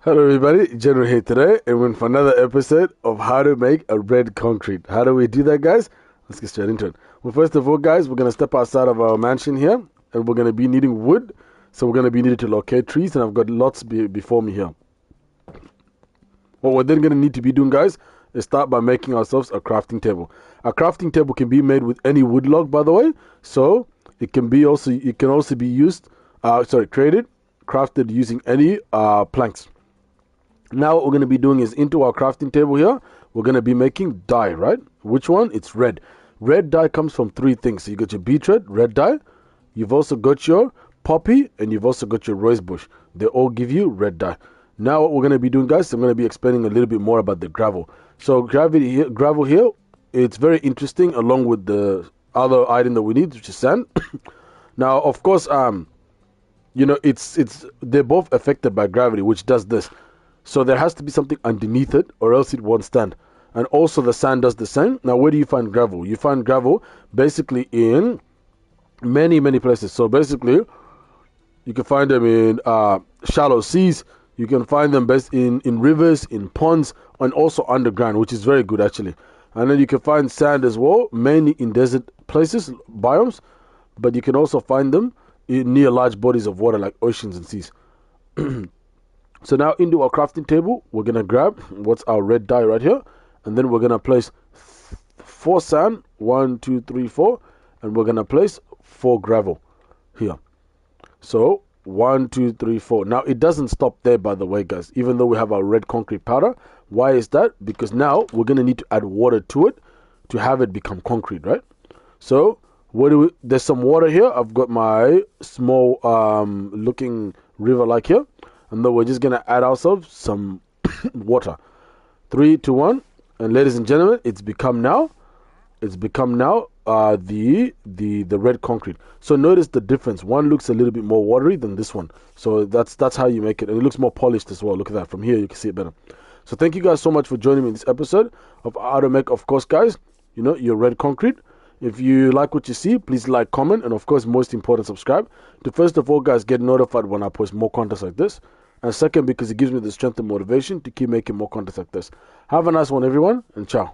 Hello everybody, General here today, and we're in for another episode of how to make a red concrete. How do we do that, guys? Let's get straight into it. Well, first of all, guys, we're going to step outside of our mansion here, and we're going to be needing wood. So we're going to be needing to locate trees, and I've got lots before me here. What we're then going to need to be doing, guys, is start by making ourselves a crafting table. A crafting table can be made with any wood log, by the way. So it can also be used, created, crafted using any planks. Now what we're going to be doing is into our crafting table here, we're going to be making dye, right? Which one? It's red. Red dye comes from three things. So you got your beetroot, red dye. You've also got your poppy, and you've also got your rose bush. They all give you red dye. Now what we're going to be doing, guys, I'm going to be explaining a little bit more about the gravel. So gravel here, it's very interesting along with the other item that we need, which is sand. Now, of course, they're both affected by gravity, which does this. So there has to be something underneath it, or else it won't stand. And also the sand does the same. Now, where do you find gravel? You find gravel basically in many, many places. So basically, you can find them in shallow seas. You can find them best in rivers, in ponds, and also underground, which is very good actually. And then you can find sand as well, mainly in desert places, biomes. But you can also find them near large bodies of water like oceans and seas. So now into our crafting table, we're going to grab what's our red dye right here. And then we're going to place 4 sand, 1, 2, 3, 4. And we're going to place 4 gravel here. So 1, 2, 3, 4. Now it doesn't stop there, by the way, guys, even though we have our red concrete powder. Why is that? Because now we're going to need to add water to it to have it become concrete, right? So there's some water here. I've got my small looking river like here. And then we're just going to add ourselves some water. 3, 2, 1. And ladies and gentlemen, it's become now the red concrete. So notice the difference. One looks a little bit more watery than this one. So that's how you make it. And it looks more polished as well. Look at that. From here, you can see it better. So thank you guys so much for joining me in this episode of how to make, of course, guys, your red concrete. If you like what you see, please like, comment, and of course, most important, subscribe to first of all, guys, get notified when I post more content like this. And second, because it gives me the strength and motivation to keep making more content like this. Have a nice one, everyone, and ciao.